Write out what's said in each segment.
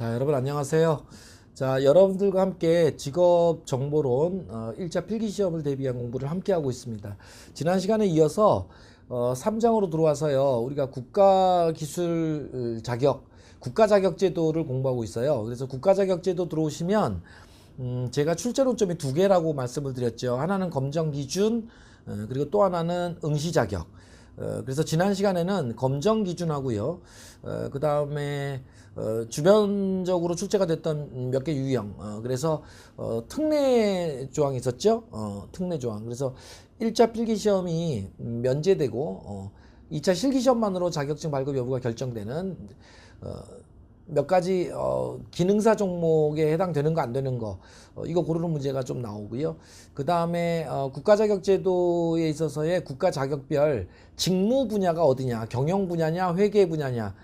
자, 여러분 안녕하세요. 자, 여러분들과 함께 직업 정보론 1차 필기시험을 대비한 공부를 함께 하고 있습니다. 지난 시간에 이어서 3장으로 들어와서요. 우리가 국가기술 자격, 국가자격제도를 공부하고 있어요. 그래서 국가자격제도 들어오시면 제가 출제론점이 두 개라고 말씀을 드렸죠. 하나는 검정기준, 그리고 또 하나는 응시자격. 그래서 지난 시간에는 검정기준하고요. 그 다음에 주변적으로 출제가 됐던 몇 개 유형, 그래서 특례 조항이 있었죠. 특례 조항. 그래서 1차 필기시험이 면제되고 2차 실기시험만으로 자격증 발급 여부가 결정되는 몇 가지 기능사 종목에 해당되는 거 안 되는 거, 이거 고르는 문제가 좀 나오고요. 그 다음에 국가자격제도에 있어서의 국가자격별 직무 분야가 어디냐, 경영 분야냐, 회계 분야냐,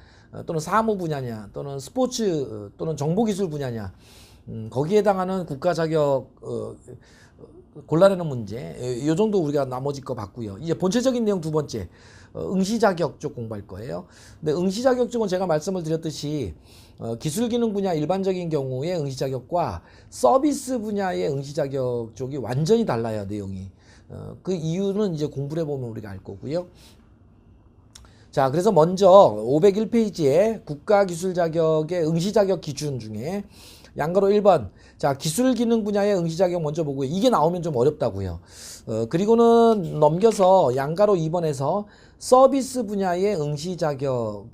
또는 사무 분야냐, 또는 스포츠 또는 정보기술 분야냐, 거기에 해당하는 국가자격 골라내는 문제, 이 정도 우리가 나머지 거 봤고요. 이제 본체적인 내용 두 번째, 응시자격 쪽 공부할 거예요. 근데 응시자격 쪽은 제가 말씀을 드렸듯이 기술기능 분야 일반적인 경우에 응시자격과 서비스 분야의 응시자격 쪽이 완전히 달라요, 내용이. 그 이유는 이제 공부를 해보면 우리가 알 거고요. 자, 그래서 먼저 501페이지에 국가기술자격의 응시자격 기준 중에 양가로 1번, 자, 기술기능 분야의 응시자격 먼저 보고요. 이게 나오면 좀 어렵다고요. 그리고는 넘겨서 양가로 2번에서 서비스 분야의 응시자격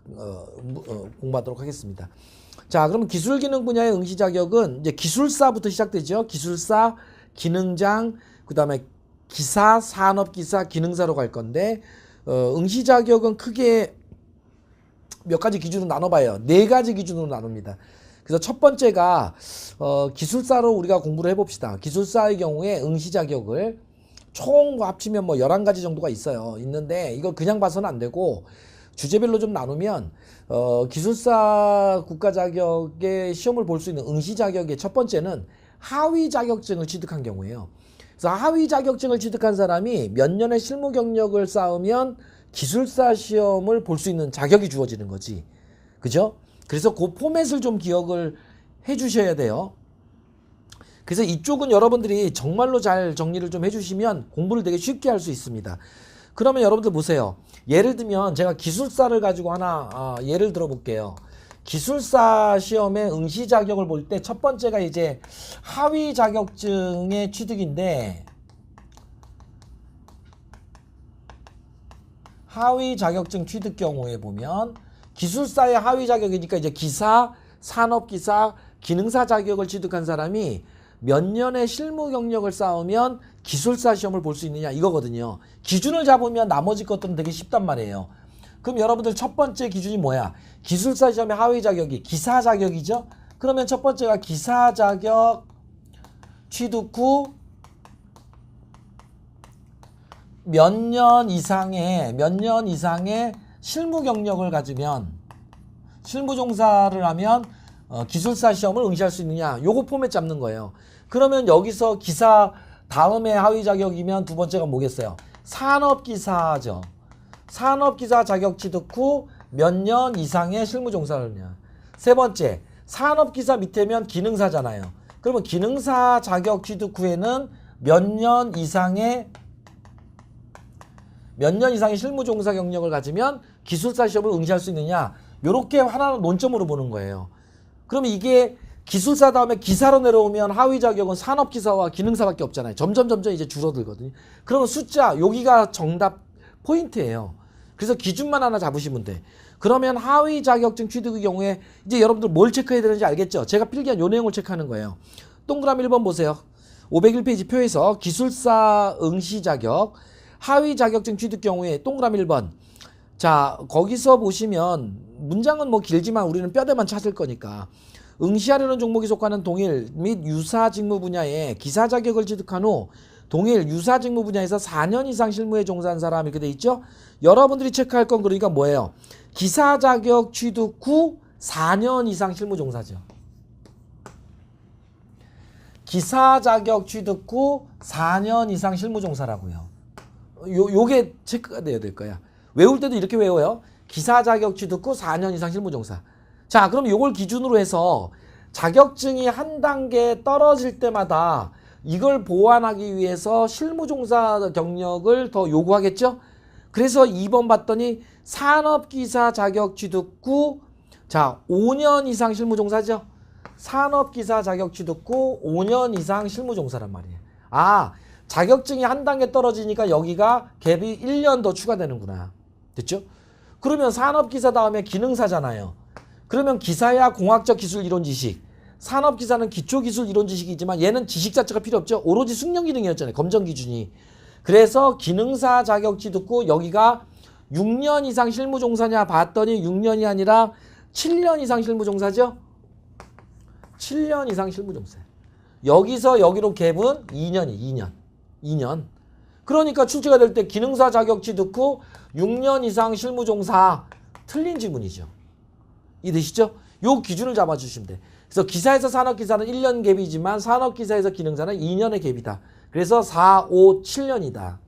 공부하도록 하겠습니다. 자, 그럼 기술기능 분야의 응시자격은 이제 기술사부터 시작되죠. 기술사, 기능장, 그 다음에 기사, 산업기사, 기능사로 갈 건데 응시자격은 크게 몇 가지 기준으로 나눠봐요. 네 가지 기준으로 나눕니다. 그래서 첫 번째가 기술사로 우리가 공부를 해봅시다. 기술사의 경우에 응시자격을 총 합치면 뭐 11가지 정도가 있어요. 있는데 이걸 그냥 봐서는 안 되고 주제별로 좀 나누면 기술사 국가자격의 시험을 볼 수 있는 응시자격의 첫 번째는 하위 자격증을 취득한 경우예요. 그래서 하위 자격증을 취득한 사람이 몇 년의 실무 경력을 쌓으면 기술사 시험을 볼 수 있는 자격이 주어지는 거지. 그죠? 그래서 그 포맷을 좀 기억을 해 주셔야 돼요. 그래서 이쪽은 여러분들이 정말로 잘 정리를 좀 해주시면 공부를 되게 쉽게 할 수 있습니다. 그러면 여러분들 보세요. 예를 들면 제가 기술사를 가지고 하나 예를 들어 볼게요. 기술사 시험의 응시 자격을 볼 때 첫 번째가 이제 하위 자격증의 취득인데, 하위 자격증 취득 경우에 보면 기술사의 하위 자격이니까 이제 기사, 산업기사, 기능사 자격을 취득한 사람이 몇 년의 실무 경력을 쌓으면 기술사 시험을 볼 수 있느냐 이거거든요. 기준을 잡으면 나머지 것들은 되게 쉽단 말이에요. 그럼 여러분들 첫 번째 기준이 뭐야? 기술사 시험의 하위 자격이 기사 자격이죠? 그러면 첫 번째가 기사 자격 취득 후 몇 년 이상의 실무 경력을 가지면, 실무 종사를 하면 기술사 시험을 응시할 수 있느냐, 요거 포맷 잡는 거예요. 그러면 여기서 기사 다음에 하위 자격이면 두 번째가 뭐겠어요? 산업기사죠. 산업기사 자격 취득 후 몇 년 이상의 실무 종사를 하느냐. 세 번째, 산업기사 밑에면 기능사잖아요. 그러면 기능사 자격 취득 후에는 몇 년 이상의 실무 종사 경력을 가지면 기술사 시험을 응시할 수 있느냐. 요렇게 하나는 논점으로 보는 거예요. 그러면 이게 기술사 다음에 기사로 내려오면 하위 자격은 산업기사와 기능사밖에 없잖아요. 점점 이제 줄어들거든요. 그러면 숫자, 여기가 정답 포인트예요. 그래서 기준만 하나 잡으시면 돼. 그러면 하위 자격증 취득의 경우에 이제 여러분들 뭘 체크해야 되는지 알겠죠? 제가 필기한 요 내용을 체크하는 거예요. 동그라미 1번 보세요. 501페이지 표에서 기술사 응시 자격, 하위 자격증 취득 경우에 동그라미 1번. 자, 거기서 보시면 문장은 뭐 길지만 우리는 뼈대만 찾을 거니까, 응시하려는 종목이 속하는 동일 및 유사 직무 분야에 기사 자격을 취득한 후 동일 유사 직무 분야에서 4년 이상 실무에 종사한 사람, 이렇게 돼 있죠. 여러분들이 체크할 건 그러니까 뭐예요? 기사 자격 취득 후 4년 이상 실무 종사죠. 기사 자격 취득 후 4년 이상 실무 종사라고요. 요게 체크가 돼야 될 거야. 외울 때도 이렇게 외워요. 기사 자격 취득 후 4년 이상 실무 종사. 자, 그럼 요걸 기준으로 해서 자격증이 한 단계 떨어질 때마다 이걸 보완하기 위해서 실무종사 경력을 더 요구하겠죠? 그래서 2번 봤더니 산업기사 자격 취득 후 자, 5년 이상 실무종사죠? 산업기사 자격 취득 후 5년 이상 실무종사란 말이에요. 아, 자격증이 한 단계 떨어지니까 여기가 갭이 1년 더 추가되는구나. 됐죠? 그러면 산업기사 다음에 기능사잖아요. 그러면 기사야 공학적 기술 이론 지식, 산업기사는 기초기술 이론 지식이지만 얘는 지식 자체가 필요 없죠. 오로지 숙련 기능이었잖아요. 검정 기준이. 그래서 기능사 자격 취득 후 여기가 6년 이상 실무종사냐 봤더니 6년이 아니라 7년 이상 실무종사죠. 7년 이상 실무종사예요. 여기서 여기로 갭은 2년이 2년. 그러니까 출제가 될 때 기능사 자격 취득 후 6년 이상 실무종사 틀린 지문이죠. 이해되시죠? 요 기준을 잡아주시면 돼. 그래서 기사에서 산업기사는 1년 갭이지만 산업기사에서 기능사는 2년의 갭이다. 그래서 4, 5, 7년이다.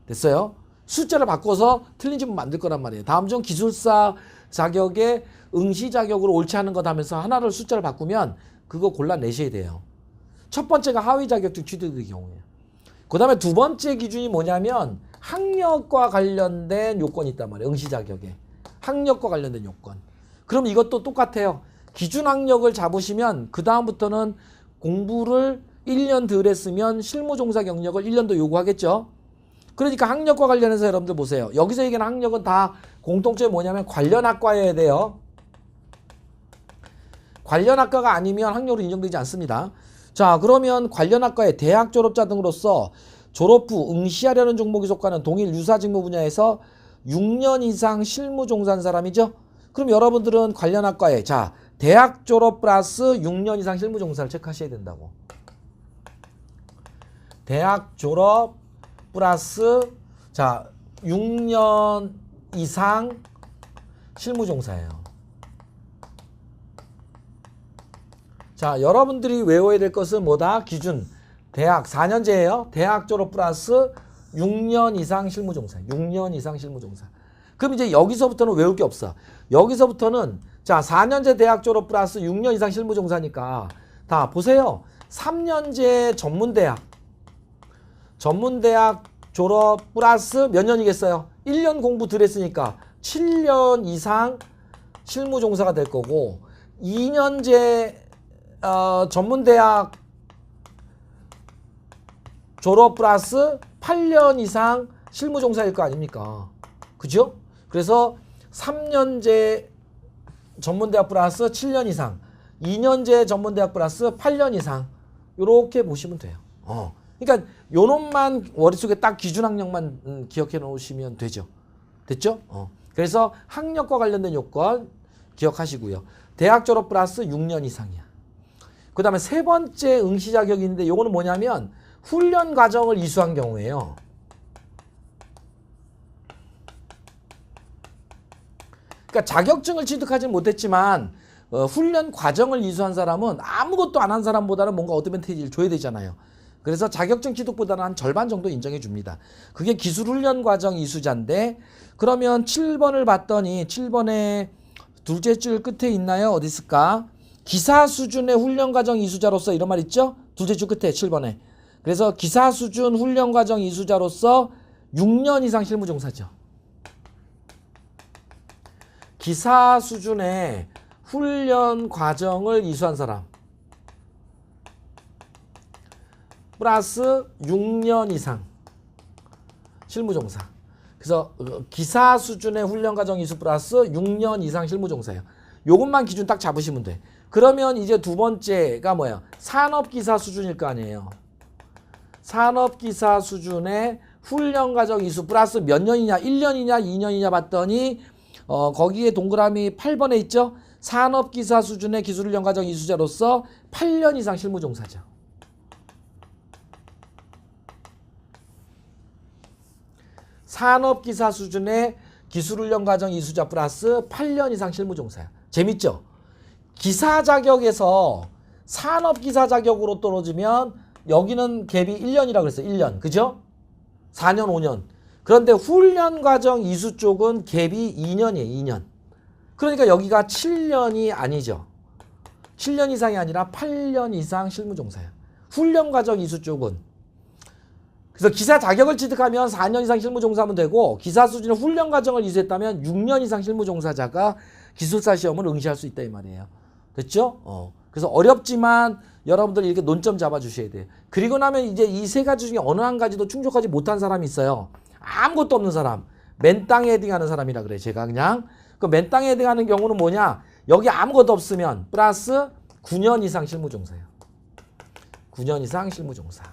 됐어요? 숫자를 바꿔서 틀린 지문 만들 거란 말이에요. 다음 중 기술사 자격에 응시 자격으로 옳지 않은 것 하면서 하나를 숫자를 바꾸면 그거 골라내셔야 돼요. 첫 번째가 하위 자격증 취득의 경우에요. 그 다음에 두 번째 기준이 뭐냐면 학력과 관련된 요건이 있단 말이에요. 응시 자격에. 학력과 관련된 요건. 그럼 이것도 똑같아요. 기준 학력을 잡으시면 그 다음부터는 공부를 1년 덜 했으면 실무종사 경력을 1년 더 요구하겠죠. 그러니까 학력과 관련해서 여러분들 보세요. 여기서 얘기하는 학력은 다 공통점이 뭐냐면 관련 학과여야 돼요. 관련 학과가 아니면 학력으로 인정되지 않습니다. 자, 그러면 관련 학과의 대학 졸업자 등으로서 졸업 후 응시하려는 종목에 속하는 동일 유사 직무 분야에서 6년 이상 실무 종사한 사람이죠. 그럼 여러분들은 관련 학과에 자 대학 졸업 플러스 6년 이상 실무 종사를 체크하셔야 된다고. 대학 졸업 플러스 자 6년 이상 실무 종사예요. 자, 여러분들이 외워야 될 것은 뭐다? 기준. 대학 4년제예요. 대학 졸업 플러스 6년 이상 실무종사. 6년 이상 실무종사. 그럼 이제 여기서부터는 외울 게 없어. 여기서부터는 자 4년제 대학 졸업 플러스 6년 이상 실무종사니까 다 보세요. 3년제 전문대학. 전문대학 졸업 플러스 몇 년이겠어요? 1년 공부 덜 했으니까 7년 이상 실무종사가 될 거고 2년제 전문대학 졸업 플러스 8년 이상 실무종사일 거 아닙니까? 그죠? 그래서 3년제 전문대학 플러스 7년 이상, 2년제 전문대학 플러스 8년 이상 이렇게 보시면 돼요. 그러니까 요놈만 머릿속에 딱 기준 학력만 기억해 놓으시면 되죠. 됐죠? 그래서 학력과 관련된 요건 기억하시고요. 대학 졸업 플러스 6년 이상이야. 그 다음에 세 번째 응시 자격이 있는데 요거는 뭐냐면 훈련 과정을 이수한 경우에요. 그러니까 자격증을 취득하지 못했지만 훈련 과정을 이수한 사람은 아무것도 안 한 사람보다는 뭔가 어드밴티지를 줘야 되잖아요. 그래서 자격증 취득보다는 한 절반 정도 인정해 줍니다. 그게 기술훈련 과정 이수자인데 그러면 7번을 봤더니 7번에 둘째 줄 끝에 있나요? 어디 있을까? 기사 수준의 훈련 과정 이수자로서 이런 말 있죠? 둘째 줄 끝에 7번에. 그래서 기사 수준 훈련 과정 이수자로서 6년 이상 실무종사죠. 기사 수준의 훈련 과정을 이수한 사람 플러스 6년 이상 실무종사. 그래서 기사 수준의 훈련 과정 이수 플러스 6년 이상 실무종사예요. 요것만 기준 딱 잡으시면 돼. 그러면 이제 두 번째가 뭐야? 산업기사 수준일 거 아니에요. 산업기사 수준의 훈련 과정 이수 플러스 몇 년이냐? 1년이냐? 2년이냐 봤더니 거기에 동그라미 8번에 있죠? 산업기사 수준의 기술훈련 과정 이수자로서 8년 이상 실무종사죠. 산업기사 수준의 기술훈련 과정 이수자 플러스 8년 이상 실무종사야. 재밌죠? 기사 자격에서 산업기사 자격으로 떨어지면 여기는 갭이 1년이라고 그랬어요. 1년. 그죠? 4년, 5년. 그런데 훈련 과정 이수 쪽은 갭이 2년이에요. 2년. 그러니까 여기가 7년이 아니죠. 7년 이상이 아니라 8년 이상 실무종사예요. 훈련과정 이수 쪽은. 그래서 기사 자격을 취득하면 4년 이상 실무종사하면 되고 기사 수준의 훈련과정을 이수했다면 6년 이상 실무종사자가 기술사 시험을 응시할 수 있다 이 말이에요. 됐죠? 그래서 어렵지만 여러분들 이렇게 논점 잡아주셔야 돼요. 그리고 나면 이제 이 세 가지 중에 어느 한 가지도 충족하지 못한 사람이 있어요. 아무것도 없는 사람. 맨땅에 헤딩하는 사람이라 그래요. 제가 그냥. 그 맨땅에 헤딩하는 경우는 뭐냐? 여기 아무것도 없으면 플러스 9년 이상 실무종사예요. 9년 이상 실무종사.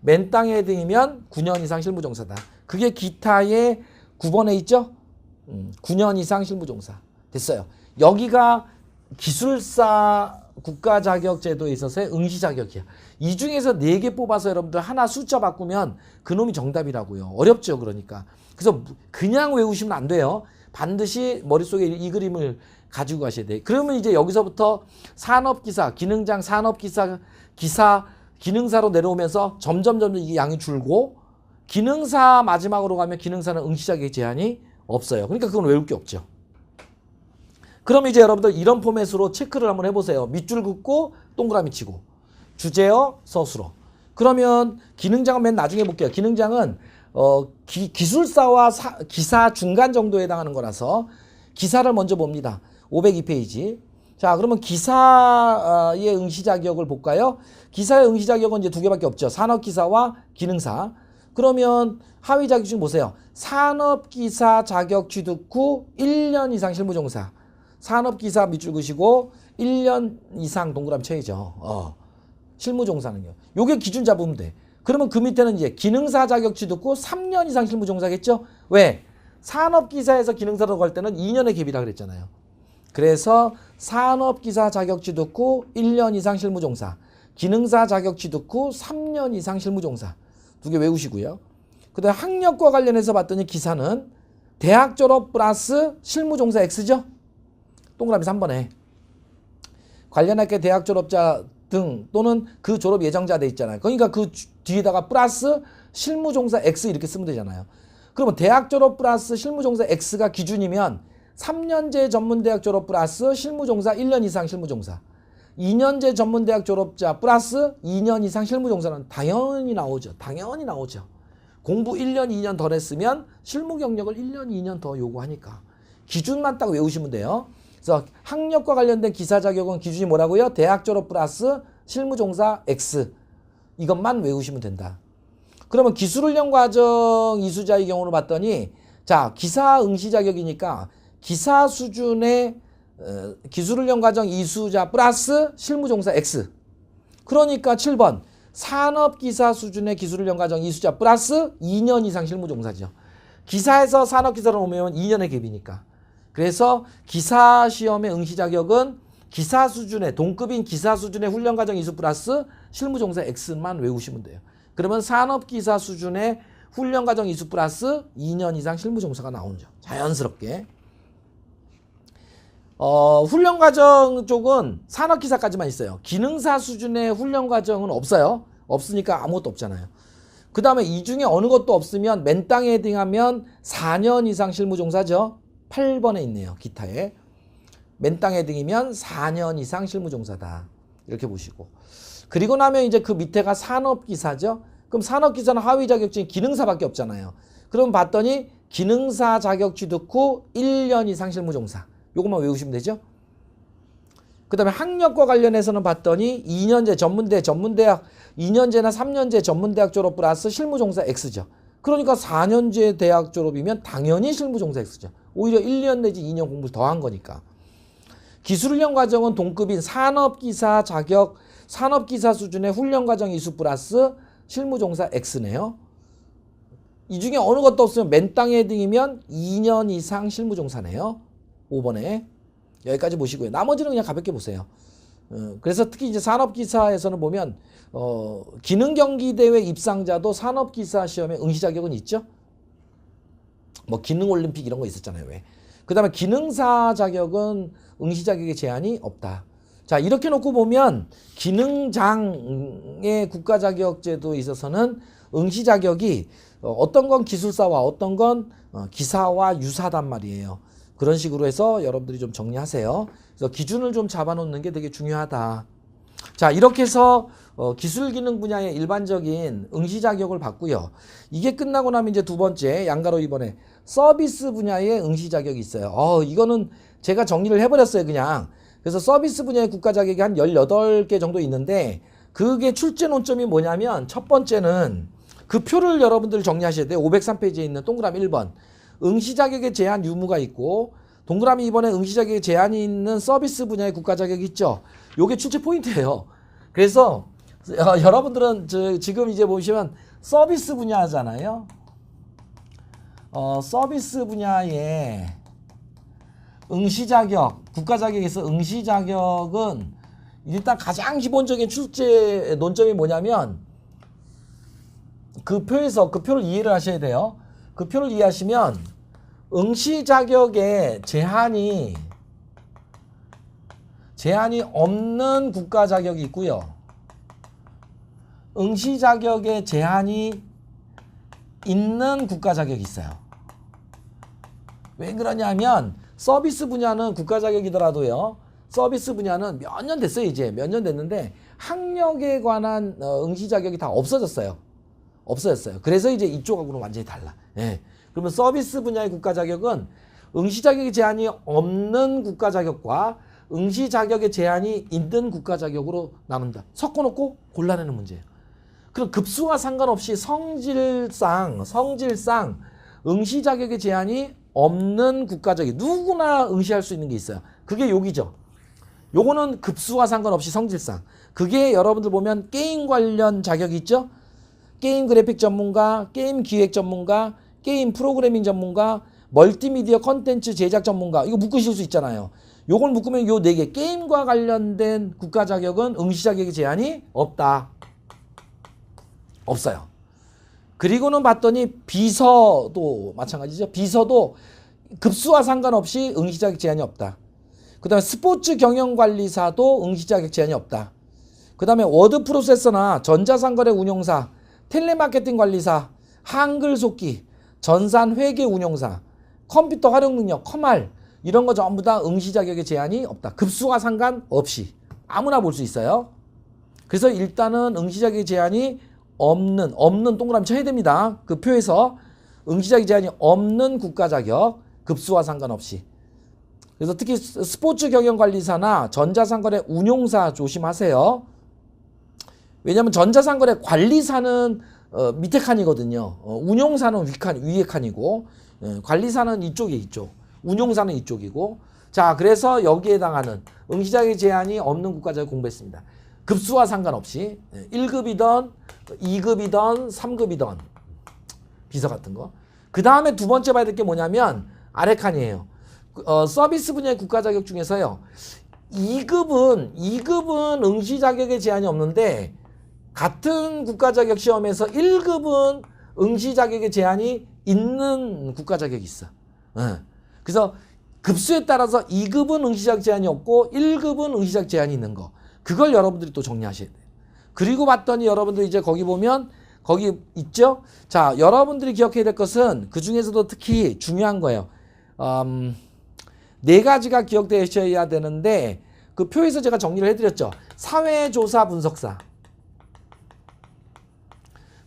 맨땅에 헤딩이면 9년 이상 실무종사다. 그게 기타의 9번에 있죠? 9년 이상 실무종사. 됐어요. 여기가 기술사 국가자격제도에 있어서의 응시자격이야. 이 중에서 4개 뽑아서 여러분들 하나 숫자 바꾸면 그놈이 정답이라고요. 어렵죠. 그러니까. 그래서 그냥 외우시면 안 돼요. 반드시 머릿속에 이 그림을 가지고 가셔야 돼요. 그러면 이제 여기서부터 산업기사, 기능장 산업기사, 기능사로 내려오면서 점점 이게 양이 줄고 기능사 마지막으로 가면 기능사는 응시자격 제한이 없어요. 그러니까 그건 외울 게 없죠. 그럼 이제 여러분들 이런 포맷으로 체크를 한번 해보세요. 밑줄 긋고 동그라미 치고 주제어 서술어. 그러면 기능장은 맨 나중에 볼게요. 기능장은 기술사와 기사 중간 정도에 해당하는 거라서 기사를 먼저 봅니다. 502페이지. 자, 그러면 기사의 응시 자격을 볼까요? 기사의 응시 자격은 이제 2개밖에 없죠. 산업기사와 기능사. 그러면 하위 자격증 보세요. 산업기사 자격 취득 후 1년 이상 실무종사. 산업기사 밑줄 그시고 1년 이상 동그라미 쳐야죠. 실무종사는요. 요게 기준 잡으면 돼. 그러면 그 밑에는 이제 기능사 자격 취득 후 3년 이상 실무종사겠죠? 왜? 산업기사에서 기능사로 갈 때는 2년의 갭이라 그랬잖아요. 그래서 산업기사 자격 취득 후 1년 이상 실무종사. 기능사 자격 취득 후 3년 이상 실무종사. 2개 외우시고요. 그 다음에 학력과 관련해서 봤더니 기사는 대학 졸업 플러스 실무종사 X죠? 동그라미 3번에 관련학교 대학 졸업자 등 또는 그 졸업 예정자 돼 있잖아요. 그러니까 그 뒤에다가 플러스 실무종사 X 이렇게 쓰면 되잖아요. 그러면 대학 졸업 플러스 실무종사 X가 기준이면 3년제 전문대학 졸업 플러스 실무종사 1년 이상 실무종사 2년제 전문대학 졸업자 플러스 2년 이상 실무종사는 당연히 나오죠. 당연히 나오죠. 공부 1년, 2년 덜 했으면 실무 경력을 1년, 2년 더 요구하니까 기준만 딱 외우시면 돼요. 그래서 학력과 관련된 기사 자격은 기준이 뭐라고요? 대학 졸업 플러스 실무종사 X 이것만 외우시면 된다. 그러면 기술훈련 과정 이수자의 경우를 봤더니 자 기사 응시 자격이니까 기사 수준의 기술훈련 과정 이수자 플러스 실무종사 X 그러니까 7번 산업기사 수준의 기술훈련 과정 이수자 플러스 2년 이상 실무종사죠. 기사에서 산업기사로 오면 2년의 갭이니까 그래서 기사 시험의 응시 자격은 기사 수준의 동급인 기사 수준의 훈련 과정 이수 플러스 실무종사 X만 외우시면 돼요. 그러면 산업기사 수준의 훈련 과정 이수 플러스 2년 이상 실무종사가 나오죠. 자연스럽게. 훈련 과정 쪽은 산업기사까지만 있어요. 기능사 수준의 훈련 과정은 없어요. 없으니까 아무것도 없잖아요. 그 다음에 이 중에 어느 것도 없으면 맨땅에 헤딩하면 4년 이상 실무종사죠. 8번에 있네요. 기타에. 맨땅 헤딩이면 4년 이상 실무종사다. 이렇게 보시고. 그리고 나면 이제 그 밑에가 산업기사죠. 그럼 산업기사는 하위 자격증이 기능사밖에 없잖아요. 그럼 봤더니 기능사 자격 취득 후 1년 이상 실무종사. 요것만 외우시면 되죠. 그 다음에 학력과 관련해서는 봤더니 2년제 전문대학 2년제나 3년제 전문대학 졸업 플러스 실무종사 X죠. 그러니까 4년제 대학 졸업이면 당연히 실무종사 X죠. 오히려 1년 내지 2년 공부를 더 한 거니까. 기술훈련 과정은 동급인 산업기사 자격, 산업기사 수준의 훈련 과정 이수 플러스 실무종사 X네요. 이 중에 어느 것도 없으면 맨땅 헤딩이면 2년 이상 실무종사네요. 5번에. 여기까지 보시고요. 나머지는 그냥 가볍게 보세요. 그래서 특히 이제 산업기사에서는 보면, 기능경기대회 입상자도 산업기사 시험에 응시 자격은 있죠? 뭐, 기능올림픽 이런 거 있었잖아요. 왜? 그 다음에 기능사 자격은 응시 자격의 제한이 없다. 자, 이렇게 놓고 보면 기능장의 국가자격제도에 있어서는 응시 자격이 어떤 건 기술사와 어떤 건 기사와 유사단 말이에요. 그런 식으로 해서 여러분들이 좀 정리하세요. 그래서 기준을 좀 잡아놓는 게 되게 중요하다. 자, 이렇게 해서 기술 기능 분야의 일반적인 응시 자격을 봤고요. 이게 끝나고 나면 이제 두 번째 양가로 이번에 서비스 분야의 응시 자격이 있어요. 이거는 제가 정리를 해버렸어요, 그냥. 그래서 서비스 분야의 국가 자격이 한 18개 정도 있는데 그게 출제 논점이 뭐냐면 첫 번째는 그 표를 여러분들 정리하셔야 돼요. 503페이지에 있는 동그라미 1번. 응시 자격의 제한 유무가 있고 동그라미 2번에 응시 자격의 제한이 있는 서비스 분야의 국가 자격이 있죠. 요게 출제 포인트예요. 그래서 여러분들은 지금 이제 보시면 서비스 분야잖아요. 서비스 분야의 응시 자격, 국가 자격에서 응시 자격은 일단 가장 기본적인 출제 논점이 뭐냐면 그 표에서 그 표를 이해를 하셔야 돼요. 그 표를 이해하시면 응시 자격에 제한이 없는 국가 자격이 있고요. 응시 자격에 제한이 있는 국가 자격이 있어요. 왜 그러냐면 서비스 분야는 국가 자격이더라도요. 서비스 분야는 몇 년 됐어요. 이제 몇 년 됐는데 학력에 관한 응시 자격이 다 없어졌어요. 그래서 이제 이쪽하고는 완전히 달라. 예. 그러면 서비스 분야의 국가 자격은 응시 자격의 제한이 없는 국가 자격과 응시 자격의 제한이 있는 국가 자격으로 나눈다. 섞어놓고 골라내는 문제예요. 그럼 급수와 상관없이 성질상 응시 자격의 제한이 없는 국가 자격, 누구나 응시할 수 있는 게 있어요. 그게 여기죠. 요거는 급수와 상관없이 성질상. 그게 여러분들 보면 게임 관련 자격이 있죠. 게임 그래픽 전문가, 게임 기획 전문가, 게임 프로그래밍 전문가, 멀티미디어 컨텐츠 제작 전문가. 이거 묶으실 수 있잖아요. 요걸 묶으면 요 4개 게임과 관련된 국가 자격은 응시 자격의 제한이 없다. 없어요. 그리고는 봤더니 비서도 마찬가지죠. 비서도 급수와 상관없이 응시 자격 제한이 없다. 그 다음에 스포츠 경영관리사도 응시 자격 제한이 없다. 그 다음에 워드 프로세서나 전자상거래 운용사, 텔레마케팅 관리사, 한글 속기, 전산 회계 운용사, 컴퓨터 활용 능력, 컴활 이런 거 전부 다 응시 자격의 제한이 없다. 급수와 상관없이 아무나 볼 수 있어요. 그래서 일단은 응시 자격의 제한이 없는 동그라미 쳐야 됩니다. 그 표에서 응시 자격의 제한이 없는 국가 자격, 급수와 상관없이. 그래서 특히 스포츠 경영관리사나 전자상거래 운용사 조심하세요. 왜냐하면 전자상거래 관리사는 밑에 칸이거든요. 운용사는 위에 칸이고 관리사는 이쪽에 있죠. 운용사는 이쪽이고. 자, 그래서 여기에 해당하는 응시 자격의 제한이 없는 국가 자격 공부했습니다. 급수와 상관없이 1급이던 2급이던 3급이던 비서 같은 거. 그 다음에 두 번째 봐야 될 게 뭐냐면 아래 칸이에요. 서비스 분야의 국가 자격 중에서요. 2급은 응시 자격의 제한이 없는데 같은 국가 자격 시험에서 1급은 응시 자격의 제한이 있는 국가 자격이 있어. 그래서 급수에 따라서 2급은 응시 자격 제한이 없고 1급은 응시 자격 제한이 있는 거. 그걸 여러분들이 또 정리하셔야 돼요. 그리고 봤더니 여러분들 이제 거기 보면 거기 있죠? 자, 여러분들이 기억해야 될 것은 그 중에서도 특히 중요한 거예요. 4가지가 기억되셔야 되는데 그 표에서 제가 정리를 해드렸죠. 사회조사 분석사.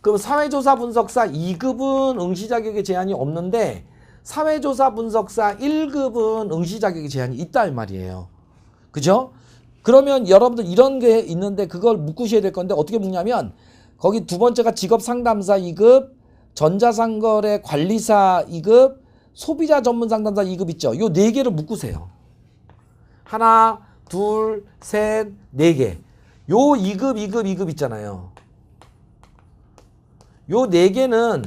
그럼 사회조사 분석사 2급은 응시 자격의 제한이 없는데 사회조사 분석사 1급은 응시 자격의 제한이 있다 이 말이에요. 그죠? 그러면 여러분들 이런 게 있는데 그걸 묶으셔야 될 건데 어떻게 묶냐면 거기 두 번째가 직업상담사 2급, 전자상거래 관리사 2급, 소비자 전문 상담사 2급 있죠. 요 4개를 묶으세요. 하나, 둘, 셋, 4개. 요 2급 있잖아요. 요 4개는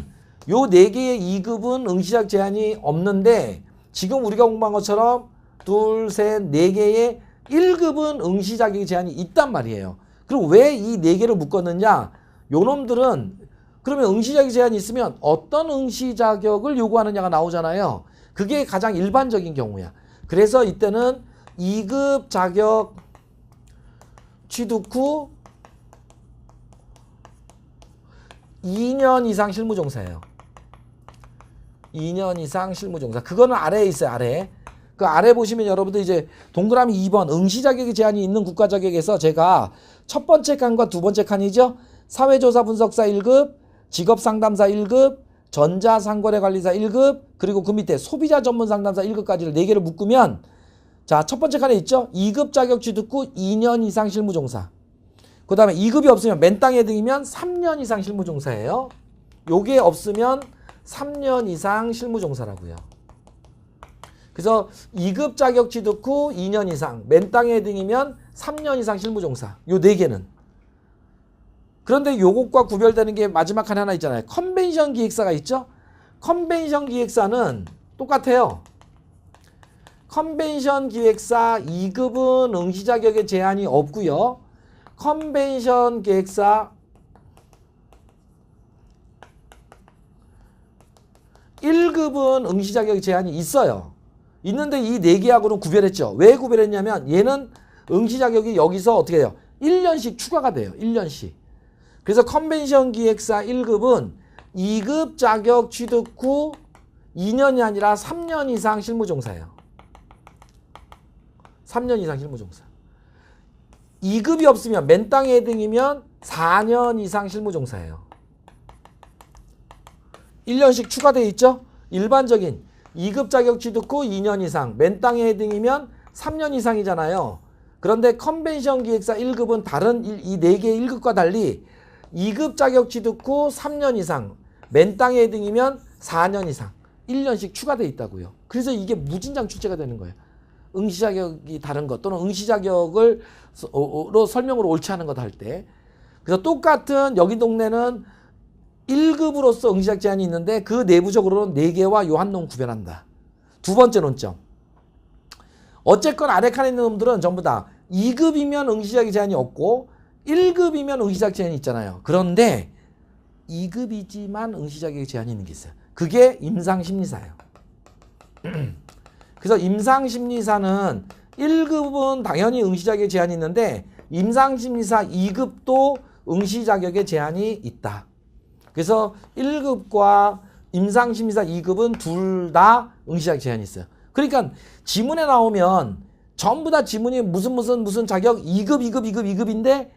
요 4개의 2급은 응시자격 제한이 없는데 지금 우리가 공부한 것처럼 둘, 셋, 4개의 1급은 응시 자격의 제한이 있단 말이에요. 그럼 왜 이 4개를 묶었느냐? 요놈들은 그러면 응시 자격 제한이 있으면 어떤 응시 자격을 요구하느냐가 나오잖아요. 그게 가장 일반적인 경우야. 그래서 이때는 2급 자격 취득 후 2년 이상 실무종사예요. 2년 이상 실무종사. 그거는 아래에 있어요. 아래에. 그 아래 보시면 여러분들 이제 동그라미 2번 응시 자격의 제한이 있는 국가 자격에서 제가 첫 번째 칸과 두 번째 칸이죠. 사회조사 분석사 1급, 직업상담사 1급, 전자상거래관리사 1급, 그리고 그 밑에 소비자 전문 상담사 1급까지를 4개를 묶으면 자, 첫 번째 칸에 있죠. 2급 자격 취득 후 2년 이상 실무종사. 그 다음에 2급이 없으면 맨땅 헤딩이면 3년 이상 실무종사예요. 요게 없으면 3년 이상 실무종사라고요. 그래서 2급 자격 취득 후 2년 이상, 맨땅 헤딩이면 3년 이상 실무종사. 요 4개는. 그런데 요것과 구별되는 게 마지막 칸 하나 있잖아요. 컨벤션 기획사가 있죠. 컨벤션 기획사는 똑같아요. 컨벤션 기획사 2급은 응시 자격에 제한이 없고요. 컨벤션 기획사 1급은 응시 자격에 제한이 있어요. 있는데 이 4개하고는 구별했죠. 왜 구별했냐면 얘는 응시 자격이 여기서 어떻게 해요? 1년씩 추가가 돼요. 1년씩. 그래서 컨벤션 기획사 1급은 2급 자격 취득 후 2년이 아니라 3년 이상 실무종사예요. 3년 이상 실무종사. 2급이 없으면 맨땅 헤딩이면 4년 이상 실무종사예요. 1년씩 추가되어 있죠? 일반적인 2급 자격 취득 후 2년 이상, 맨땅 헤딩이면 3년 이상이잖아요. 그런데 컨벤션 기획사 1급은 다른 이 4개의 1급과 달리 2급 자격 취득 후 3년 이상, 맨땅 헤딩이면 4년 이상, 1년씩 추가되어 있다고요. 그래서 이게 무진장 출제가 되는 거예요. 응시 자격이 다른 것 또는 응시 자격을 설명으로 옳지 않은 것 할 때. 그래서 똑같은 여기 동네는 1급으로서 응시 자격 제한이 있는데 그 내부적으로는 4개와 요 한 놈 구별한다. 두 번째 논점. 어쨌건 아래 칸에 있는 놈들은 전부 다 2급이면 응시 자격 제한이 없고 1급이면 응시 자격 제한이 있잖아요. 그런데 2급이지만 응시 자격 제한이 있는 게 있어요. 그게 임상심리사예요. 그래서 임상심리사는 1급은 당연히 응시 자격에 제한이 있는데 임상심리사 2급도 응시 자격에 제한이 있다. 그래서 1급과 임상심리사 2급은 둘 다 응시 자격 제한이 있어요. 그러니까 지문에 나오면 전부 다 지문이 무슨 자격 2급인데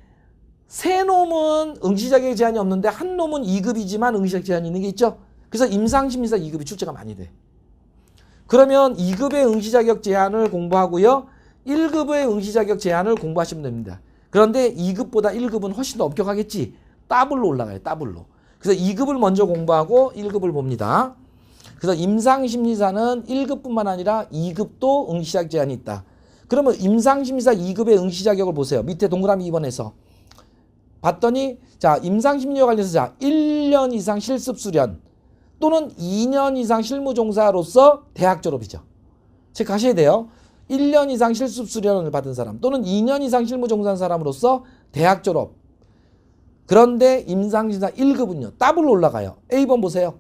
세 놈은 응시 자격 제한이 없는데 한 놈은 2급이지만 응시 자격 제한이 있는 게 있죠. 그래서 임상심리사 2급이 출제가 많이 돼. 그러면 2급의 응시 자격 제한을 공부하고요. 1급의 응시 자격 제한을 공부하시면 됩니다. 그런데 2급보다 1급은 훨씬 더 엄격하겠지. 더블로 올라가요. 더블로. 그래서 2급을 먼저 공부하고 1급을 봅니다. 그래서 임상심리사는 1급뿐만 아니라 2급도 응시 자격 제한이 있다. 그러면 임상심리사 2급의 응시 자격을 보세요. 밑에 동그라미 2번에서. 봤더니 자 임상심리와 관련해서 자 1년 이상 실습 수련 또는 2년 이상 실무종사로서 대학 졸업이죠. 체크하셔야 돼요. 1년 이상 실습 수련을 받은 사람 또는 2년 이상 실무종사한 사람으로서 대학 졸업. 그런데 임상심리사 1급은요. 더블로 올라가요. A번 보세요.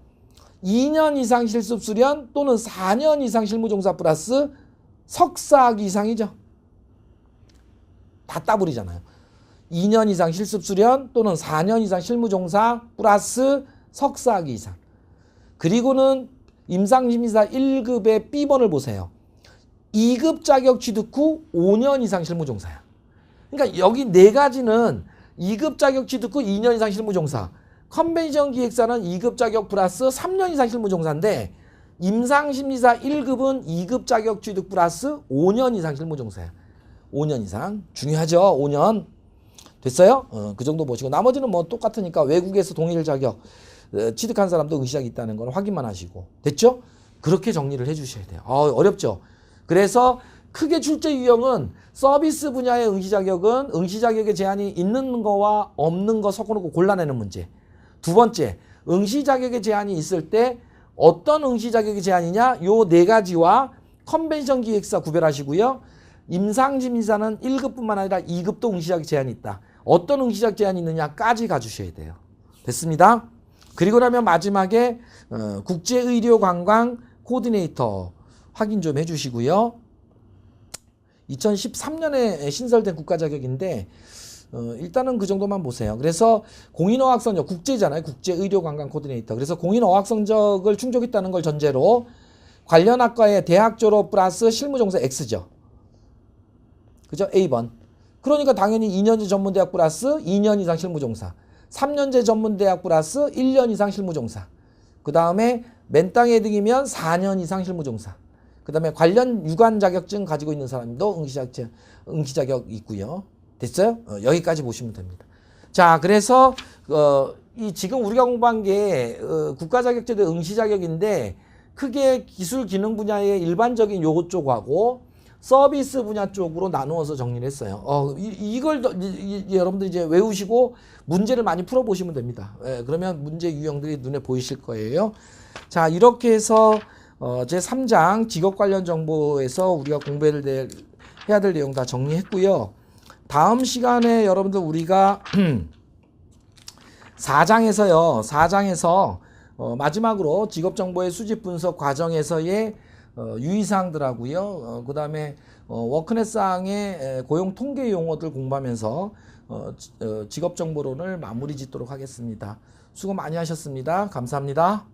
2년 이상 실습 수련 또는 4년 이상 실무종사 플러스 석사학위 이상이죠. 다 더블이잖아요. 2년 이상 실습 수련 또는 4년 이상 실무종사 플러스 석사학위 이상. 그리고는 임상심리사 1급의 B번을 보세요. 2급 자격 취득 후 5년 이상 실무종사야. 그러니까 여기 4가지는 2급 자격 취득 후 2년 이상 실무종사. 컨벤션 기획사는 2급 자격 플러스 3년 이상 실무종사인데 임상심리사 1급은 2급 자격 취득 플러스 5년 이상 실무종사야. 5년 이상. 중요하죠. 5년. 됐어요? 그 정도 보시고 나머지는 뭐 똑같으니까 외국에서 동일 자격 취득한 사람도 응시 자격이 있다는 걸 확인만 하시고 됐죠? 그렇게 정리를 해 주셔야 돼요. 어렵죠? 그래서 크게 출제 유형은 서비스 분야의 응시 자격은 응시 자격의 제한이 있는 거와 없는 거 섞어놓고 골라내는 문제. 두 번째, 응시 자격의 제한이 있을 때 어떤 응시 자격의 제한이냐? 요 4가지와 컨벤션 기획사 구별하시고요. 임상심리사는 1급뿐만 아니라 2급도 응시 자격 제한이 있다. 어떤 응시 자격 제한이 있느냐까지 가주셔야 돼요. 됐습니다. 그리고 나면 마지막에 국제의료관광 코디네이터 확인 좀 해주시고요. 2013년에 신설된 국가자격인데 일단은 그 정도만 보세요. 그래서 공인어학 성적 국제잖아요. 국제의료관광 코디네이터. 그래서 공인어학 성적을 충족했다는 걸 전제로 관련 학과의 대학 졸업 플러스 실무종사 X죠. 그죠? A번. 그러니까 당연히 2년제 전문대학 플러스 2년 이상 실무종사. 3년제 전문대학 플러스 1년 이상 실무종사. 그 다음에 맨땅에 등이면 4년 이상 실무종사. 그 다음에 관련 유관 자격증 가지고 있는 사람도 응시 자격이 있고요. 됐어요? 여기까지 보시면 됩니다. 자, 그래서 이 지금 우리가 공부한 게 국가 자격제도 응시 자격인데 크게 기술 기능 분야의 일반적인 요거 쪽하고 서비스 분야 쪽으로 나누어서 정리를 했어요. 이걸 여러분들 이제 외우시고 문제를 많이 풀어 보시면 됩니다. 예, 그러면 문제 유형들이 눈에 보이실 거예요. 자, 이렇게 해서 제 3장 직업 관련 정보에서 우리가 공부를 해야 될 내용 다 정리했고요. 다음 시간에 여러분들 우리가 4장에서요. 4장에서 마지막으로 직업 정보의 수집 분석 과정에서의 유의사항들하고요. 그 다음에 워크넷상의 고용 통계 용어들 공부하면서 직업 정보론을 마무리 짓도록 하겠습니다. 수고 많이 하셨습니다. 감사합니다.